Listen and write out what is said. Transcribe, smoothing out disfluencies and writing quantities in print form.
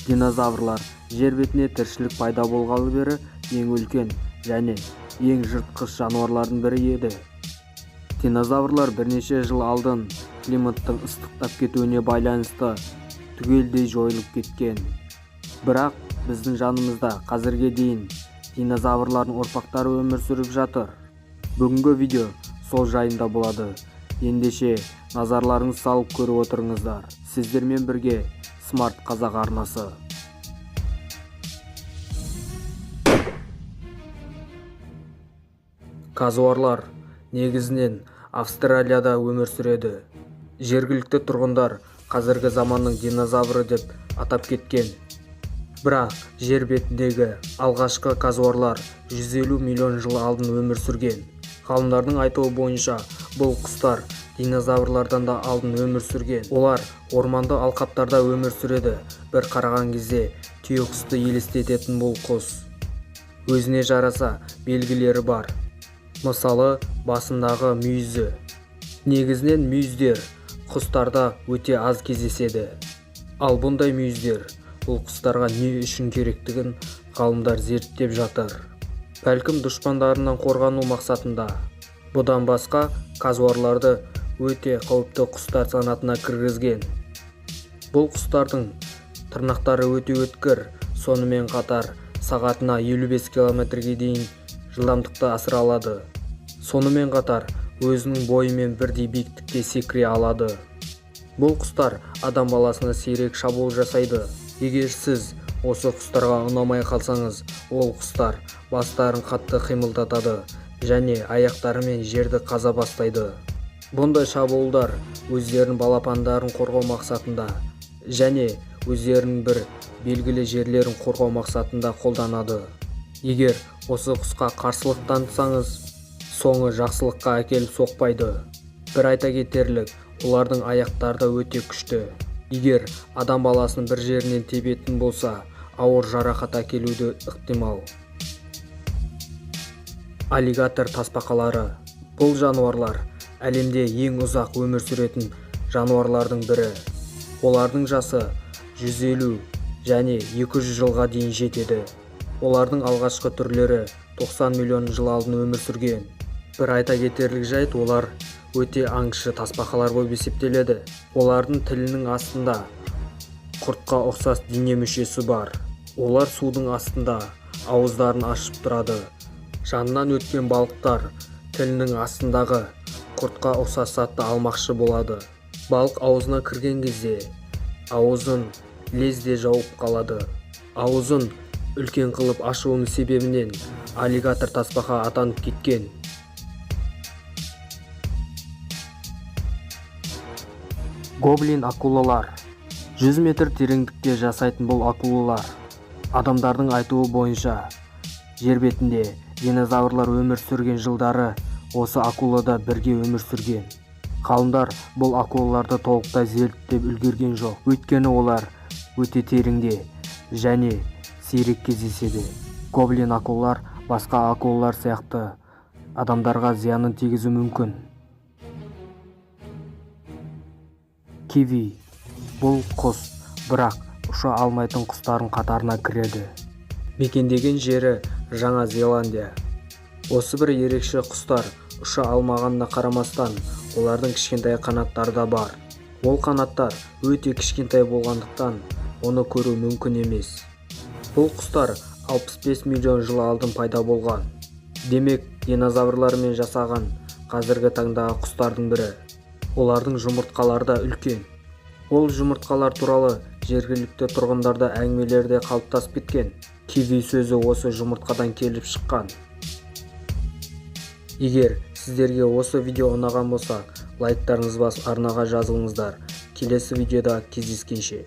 Динозаврлар жер бетіне тіршілік пайда болғалы бері ең үлкен және ең жыртқыш жануарлардың бірі еді. Динозаврлар бірнеше жыл алдын климаттың ыстықтап кетуіне байланысты түгелдей жойылып кеткен. Бірақ біздің жанымызда қазірге дейін динозаврлардың ұрпақтары өмір сүріп жатыр. Бүгінгі видео сол жайында болады. Ендеше назарларыңыз салып көріп отырыңыздар. Сіздермен бірге Smart Қазақ арнасы. Казуарлар негізінен Австралияда өмір сүреді. Жергілікті тұрғындар қазіргі заманның динозавры деп атап кеткен. Бірақ жер бетіндегі алғашқы казуарлар 150 миллион жыл алдын өмір сүрген. Ғалымдардың айтуы бойынша бұл құстар динозаврлардан да алдын өмір сүрген. Олар орманды алқаптарда өмір сүреді. Бір қараған кезде түйеқұсты елестететін бұл құс өзіне жараса белгілері бар. Мысалы, басындағы мүйізі. Негізінен мүйіздер құстарда өте аз кездеседі. Ал бұндай мүйіздер бұл құстарға не үшін керектігін ғалымдар зерттеп жатыр. Бәлкім дұшпандарынан қорғану мақсатында. Бұдан басқа казуарларды өте қауіпті құстар санатына кіргізген. Бұл құстардың тырнақтары өте өткір, сонымен қатар сағатына 55 км-ге дейін жылдамдықты асыра алады. Сонымен қатар өзінің бойымен бірдей биіктікке секіре алады. Бұл құстар адам баласына сирек шабуыл жасайды. Егер сіз осы құстарға ұнамай қалсаңыз, ол құстар бастарын қатты қимылдатады және аяқтарымен жерді қаза бастайды. Бұндай шабуылдар өздерінің балапандарын қорғау мақсатында және өздерінің бір белгілі жерлерін қорғау мақсатында қолданады. Егер осы құсқа қарсылық танытсаңыз, соңы жақсылыққа әкеліп соқпайды. Бір айта кетерлік, олардың аяқтары да өте күшті. Егер адам баласының бір жерінен тебетін болса, ауыр жарақат әкелуі ықтимал. Аллигатор тасбақалары. Бұл жануарлар әлемде ең ұзақ өмір сүретін жануарлардың бірі. Олардың жасы 150 және 200 жылға дейін жетеді. Олардың алғашқы түрлері 90 миллион жыл алдын өмір сүрген. Бір айта кетерлік жайт, олар өте аңшы тасбақалар болып есептеледі. Олардың тілінің астында құртқа ұқсас дене мүшесі бар. Олар судың астында ауыздарын ашып тұрады. Жанынан өткен балықтар тілінің астындағы құртқа ұқсас затты алмақшы болады. Балық аузына кірген кезде аузын лезде жауып қалады. Аузын үлкен қылып ашуының себебінен аллигатор тасбақа атанып кеткен. Гоблин акулалар. 100 метр тереңдікте жасайтын бұл акулалар адамдардың айтуы бойынша жер бетінде динозаврлар өмір сүрген жылдары осы акулада бірге өмір сүрген. Ғалымдар бұл акулаларды толықтай зерттеп үлгерген жоқ, өйткені олар өте тереңде және сирек кездеседі. Гоблин акулалар басқа акулалар сияқты адамдарға зиянын тигізуі мүмкін. Киви. Бұл құс, бірақ ұша алмайтын құстардың қатарына кіреді. Мекендеген жері Жаңа Зеландия. Осы бір ерекше құстар ұша алмағанына қарамастан, олардың кішкентай қанаттары да бар. Ол қанаттар өте кішкентай болғандықтан, оны көру мүмкін емес. Бұл құстар 65 миллион жыл алдын пайда болған. Демек, динозаврлармен жасаған қазіргі таңдағы құстардың бірі. Олардың жұмыртқалары да үлкен. Ол жұмыртқалар туралы жергілікті тұрғындарда әңгімелерде қалыптасып кеткен. Киви сөзі осы жұмыртқадан келіп шыққан. Егер сіздерге осы видео ұнаған болса, лайктарыңыз басып арнаға жазылыңыздар. Келесі видеода кездескенше.